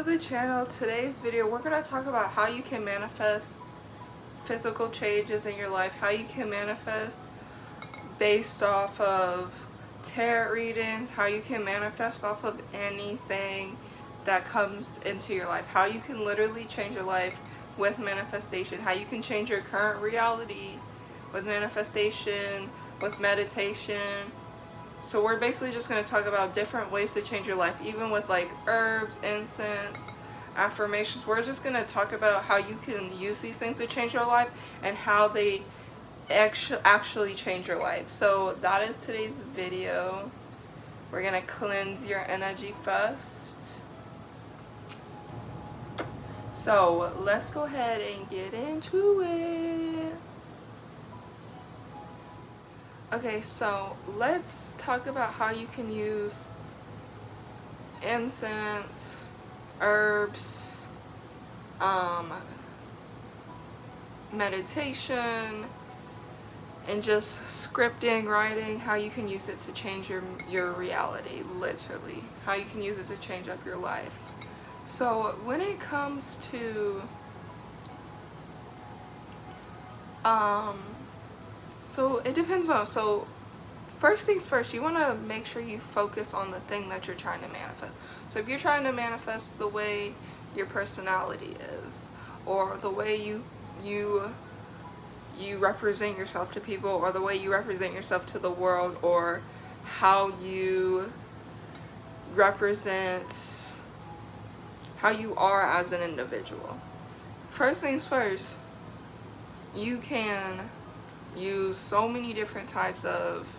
to the channel. Today's video we're going to talk about how you can manifest physical changes in your life, how you can manifest based off of tarot readings, how you can manifest off of anything that comes into your life, how you can literally change your life with manifestation, how you can change your current reality with manifestation, with meditation. So we're basically just going to talk about different ways to change your life, even with like herbs, incense, affirmations. We're just going to talk about how you can use these things to change your life and how they actually change your life. So that is today's video. We're going to cleanse your energy first. So let's go ahead and get into it. Okay, so let's talk about how you can use incense, herbs, meditation, and just scripting, writing, how you can use it to change your reality, literally. How you can use it to change up your life. So when it comes to so it depends on, so first things first, you want to make sure you focus on the thing that you're trying to manifest. So if you're trying to manifest the way your personality is, or the way you represent yourself to people, or the way you represent yourself to the world, or how you represent how you are as an individual. First things first, you can use so many different types of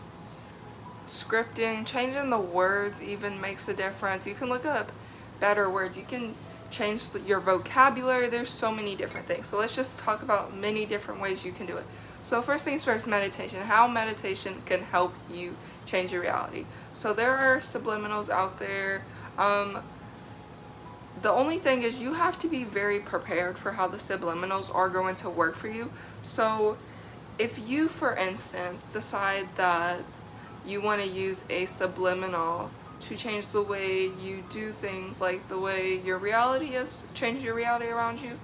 scripting. Changing the words even makes a difference. You can look up better words. You can change your vocabulary. There's so many different things. So let's just talk about many different ways you can do it. So first things first, meditation. How meditation can help you change your reality. So there are subliminals out there. The only thing is you have to be very prepared for how the subliminals are going to work for you. So if you, for instance, decide that you want to use a subliminal to change the way you do things, like the way your reality is, change your reality around you,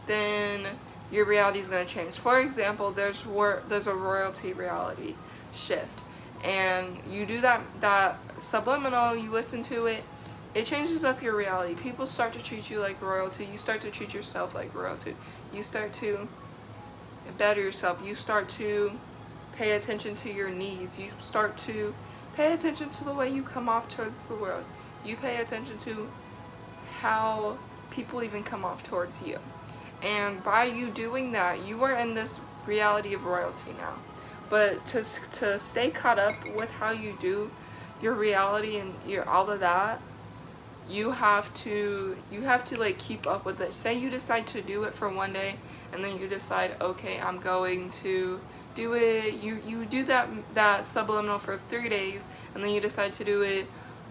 then your reality is going to change. For example, there's a royalty reality shift, and you do that subliminal, you listen to it, it changes up your reality. People start to treat you like royalty. You start to treat yourself like royalty. You start to better yourself. You start to pay attention to your needs. You start to pay attention to the way you come off towards the world. You pay attention to how people even come off towards you. And by you doing that, you are in this reality of royalty now. But to stay caught up with how you do your reality and your all of that, you have to like keep up with it. Say you decide to do it for one day, and then you decide, okay, I'm going to do it. You do that subliminal for 3 days, and then you decide to do it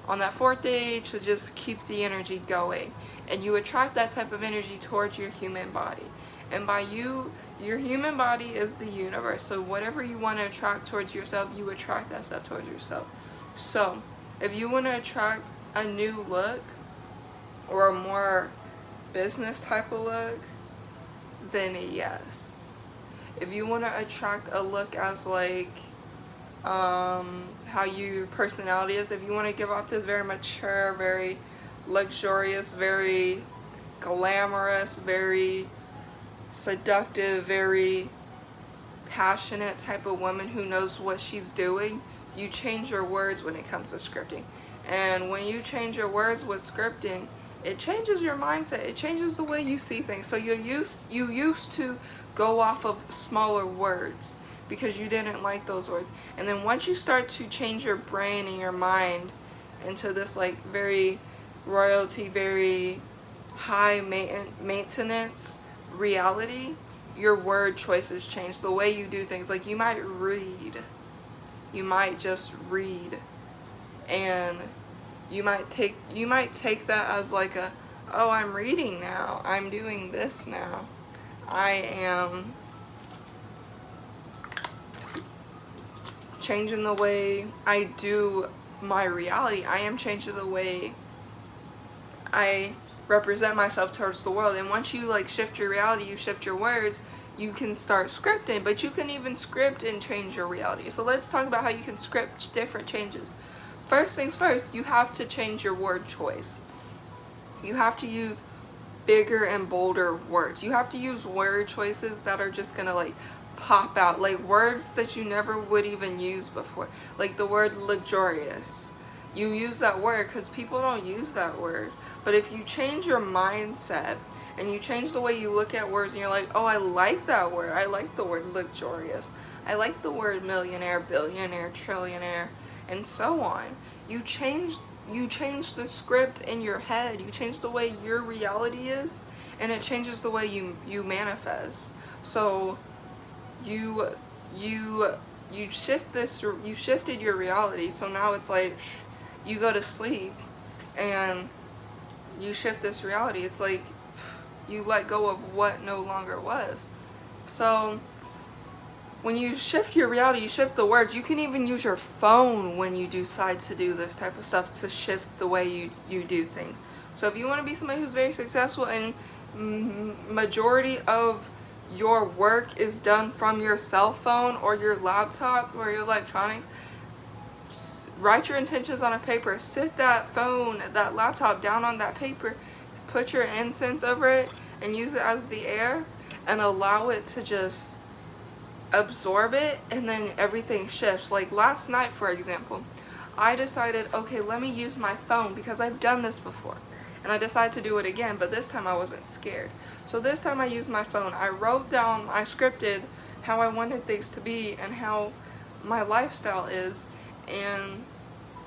on that 4th day to just keep the energy going, and you attract that type of energy towards your human body. And by your human body is the universe, so whatever you want to attract towards yourself, you attract that stuff towards yourself. So if you want to attract a new look or a more business type of look, then yes. If you want to attract a look as like how your personality is, if you want to give off this very mature, very luxurious, very glamorous, very seductive, very passionate type of woman who knows what she's doing, you change your words when it comes to scripting. And when you change your words with scripting, it changes your mindset. It changes the way you see things. So you used to go off of smaller words because you didn't like those words. And then once you start to change your brain and your mind into this like very royalty, very high maintenance reality, your word choices change. The way you do things. Like you might just read, and you might take that as like a, oh, I'm reading now, I'm doing this now, I am changing the way I do my reality, I am changing the way I represent myself towards the world. And once you like shift your reality, you shift your words, you can start scripting. But you can even script and change your reality. So let's talk about how you can script different changes. First things first, you have to change your word choice. You have to use bigger and bolder words. You have to use word choices that are just gonna like pop out, like words that you never would even use before, like the word luxurious. You use that word because people don't use that word. But if you change your mindset and you change the way you look at words, and you're like, oh, I like that word, I like the word luxurious, I like the word millionaire, billionaire, trillionaire, and so on. You change the script in your head. You change the way your reality is, and it changes the way you manifest. So you shifted your reality. So now it's like you go to sleep and you shift this reality. It's like you let go of what no longer was. So when you shift your reality, you shift the words. You can even use your phone when you decide to do this type of stuff to shift the way you do things. So if you want to be somebody who's very successful and majority of your work is done from your cell phone or your laptop or your electronics, write your intentions on a paper. Sit that phone, that laptop down on that paper, put your incense over it and use it as the air and allow it to just absorb it, and then everything shifts. Like last night, for example, I decided, okay, let me use my phone because I've done this before. And I decided to do it again, but this time I wasn't scared. So this time I used my phone. I wrote down, I scripted how I wanted things to be and how my lifestyle is. And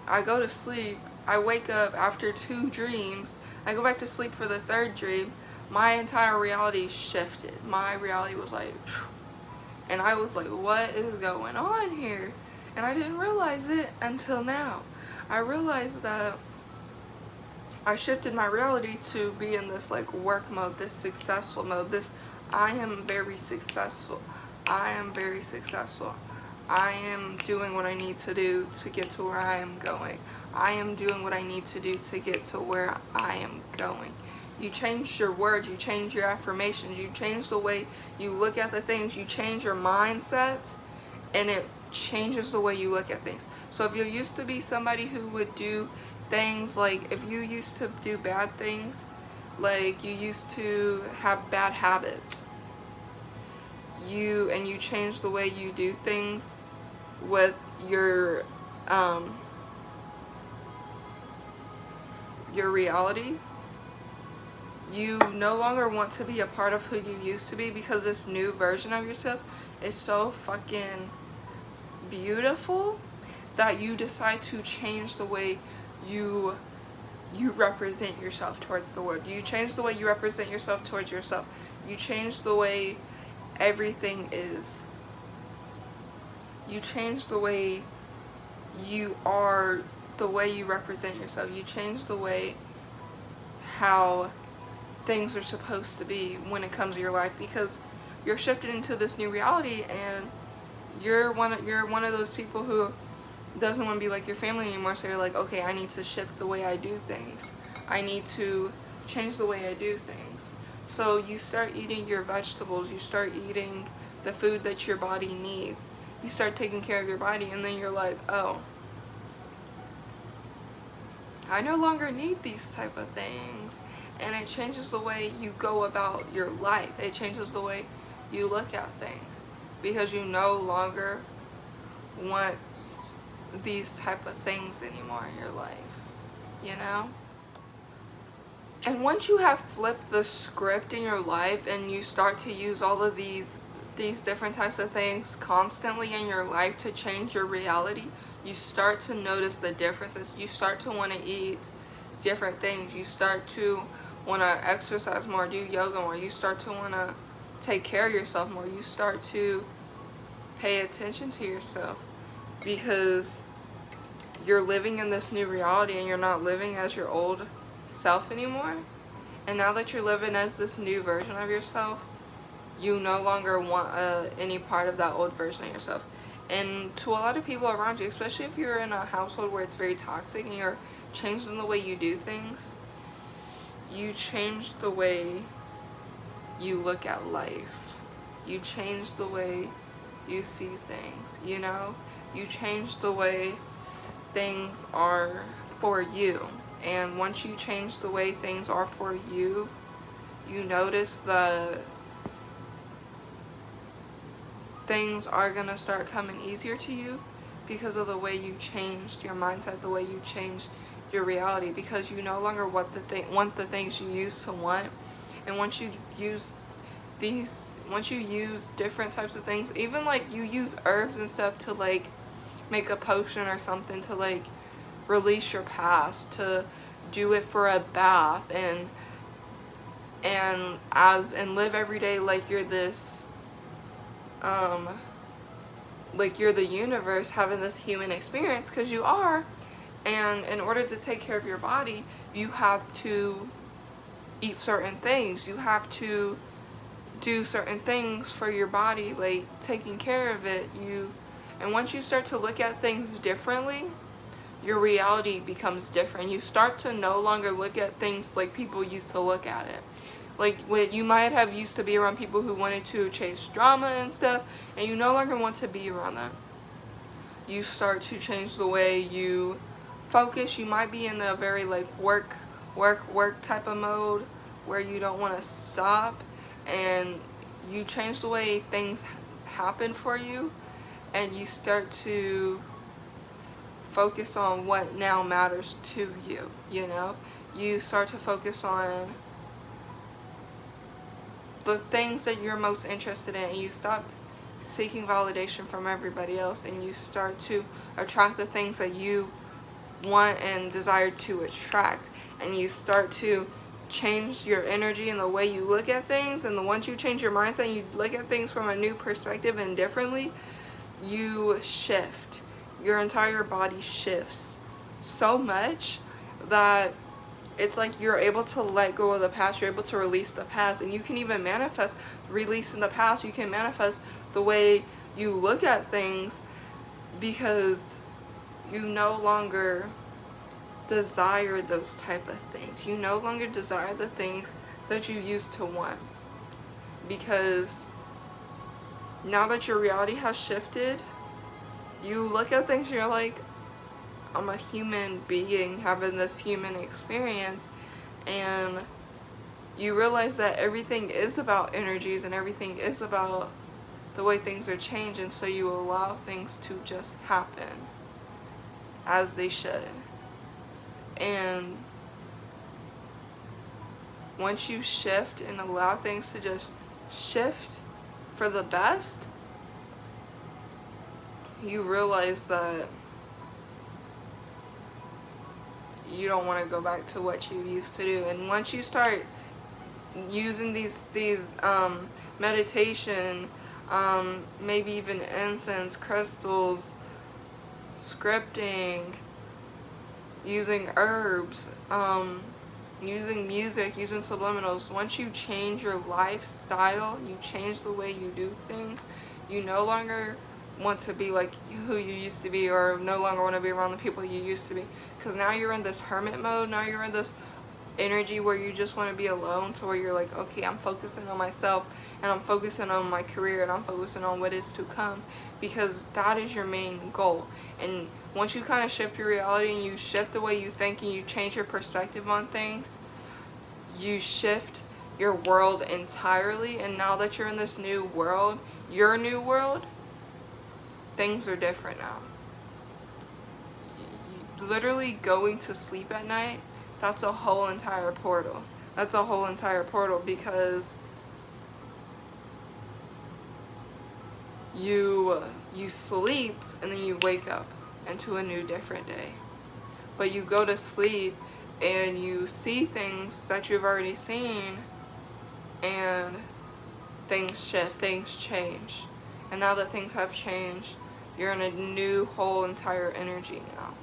I go to sleep. I wake up after 2 dreams. I go back to sleep for the 3rd dream. My entire reality shifted. My reality was like, phew. And I was like, what is going on here? And I didn't realize it until now. I realized that I shifted my reality to be in this like work mode, this successful mode, this I am very successful. I am very successful. I am doing what I need to do to get to where I am going. I am doing what I need to do to get to where I am going. You change your words, you change your affirmations, you change the way you look at the things, you change your mindset, and it changes the way you look at things. So if you used to be somebody who would do things like, if you used to do bad things, like you used to have bad habits, you change the way you do things with your reality, you no longer want to be a part of who you used to be, because this new version of yourself is so fucking beautiful that you decide to change the way you represent yourself towards the world. You change the way you represent yourself towards yourself. You change the way everything is. You change the way you are, the way you represent yourself. You change the way how things are supposed to be when it comes to your life, because you're shifted into this new reality, and you're one of those people who doesn't want to be like your family anymore. So you're like, okay, I need to shift the way I do things. I need to change the way I do things. So you start eating your vegetables, you start eating the food that your body needs, you start taking care of your body, and then you're like, oh, I no longer need these type of things. And it changes the way you go about your life. It changes the way you look at things, because you no longer want these type of things anymore in your life, you know? And once you have flipped the script in your life and you start to use all of these different types of things constantly in your life to change your reality, you start to notice the differences. You start to want to eat different things. You start to want to exercise more, do yoga more. You start to want to take care of yourself more. You start to pay attention to yourself, because you're living in this new reality and you're not living as your old self anymore. And now that you're living as this new version of yourself, you no longer want any part of that old version of yourself. And to a lot of people around you, especially if you're in a household where it's very toxic and you're changing the way you do things, you change the way you look at life. You change the way you see things, you know? You change the way things are for you. And once you change the way things are for you, you notice that things are gonna start coming easier to you because of the way you changed your mindset, the way you changed your reality, because you no longer want the things you used to want. And once you use different types of things, even like you use herbs and stuff to like make a potion or something to like release your past, to do it for a bath, and live every day like you're this like you're the universe having this human experience, because you are. And in order to take care of your body, you have to eat certain things, you have to do certain things for your body, like taking care of it. And once you start to look at things differently, your reality becomes different. You start to no longer look at things like people used to look at it. Like, you might have used to be around people who wanted to chase drama and stuff, and you no longer want to be around them. You start to change the way you focus. You might be in a very like work type of mode where you don't want to stop, and you change the way things happen for you, and you start to focus on what now matters to you, you know? You start to focus on the things that you're most interested in, and you stop seeking validation from everybody else, and you start to attract the things that you want and desire to attract. And you start to change your energy and the way you look at things, and once you change your mindset and you look at things from a new perspective and differently, you shift. Your entire body shifts so much that it's like you're able to let go of the past, you're able to release the past, and you can even manifest releasing the past. You can manifest the way you look at things, because you no longer desire those type of things. You no longer desire the things that you used to want, because now that your reality has shifted, you look at things and you're like, I'm a human being having this human experience, and you realize that everything is about energies and everything is about the way things are changing, so you allow things to just happen as they should. And once you shift and allow things to just shift for the best, you realize that you don't want to go back to what you used to do. And once you start using these meditation, maybe even incense, crystals, scripting, using herbs, using music, using subliminals, once you change your lifestyle, you change the way you do things, you no longer want to be like who you used to be, or no longer want to be around the people you used to be, because now you're in this hermit mode. Now you're in this energy where you just want to be alone, to where you're like, okay, I'm focusing on myself, and I'm focusing on my career, and I'm focusing on what is to come, because that is your main goal. And once you kind of shift your reality and you shift the way you think and you change your perspective on things, you shift your world entirely. And now that you're in this new world, your new world, things are different now. Literally going to sleep at night, that's a whole entire portal. That's a whole entire portal, because you sleep and then you wake up into a new different day. But you go to sleep and you see things that you've already seen, and things shift, things change. And now that things have changed, you're in a new whole entire energy now.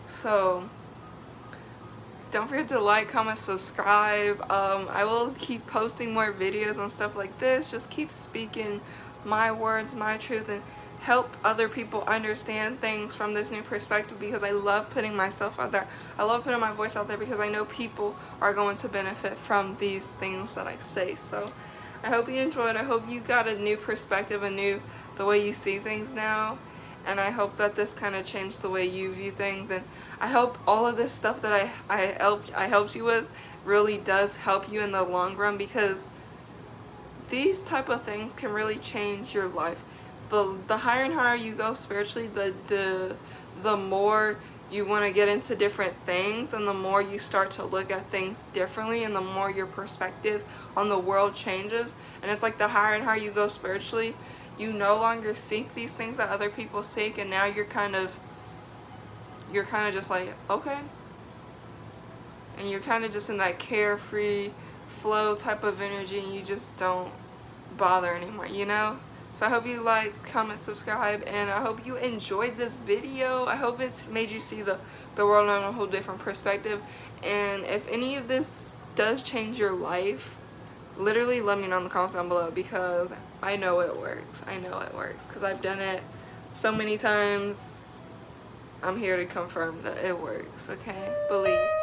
So don't forget to like, comment, subscribe. I will keep posting more videos and stuff like this. Just keep speaking my words, my truth, and help other people understand things from this new perspective, because I love putting myself out there. I love putting my voice out there because I know people are going to benefit from these things that I say. So I hope you enjoyed. I hope you got a new perspective, the way you see things now. And I hope that this kind of changed the way you view things. And I hope all of this stuff that I helped you with really does help you in the long run, because these type of things can really change your life. The higher and higher you go spiritually, the more you want to get into different things, and the more you start to look at things differently, and the more your perspective on the world changes. And it's like the higher and higher you go spiritually, you no longer seek these things that other people seek, and now you're kind of just like, okay. And you're kind of just in that carefree flow type of energy, and you just don't bother anymore, you know? So I hope you like, comment, subscribe, and I hope you enjoyed this video. I hope it's made you see the world on a whole different perspective. And if any of this does change your life, literally let me know in the comments down below, because I know it works. I know it works because I've done it so many times. I'm here to confirm that it works, okay? Believe.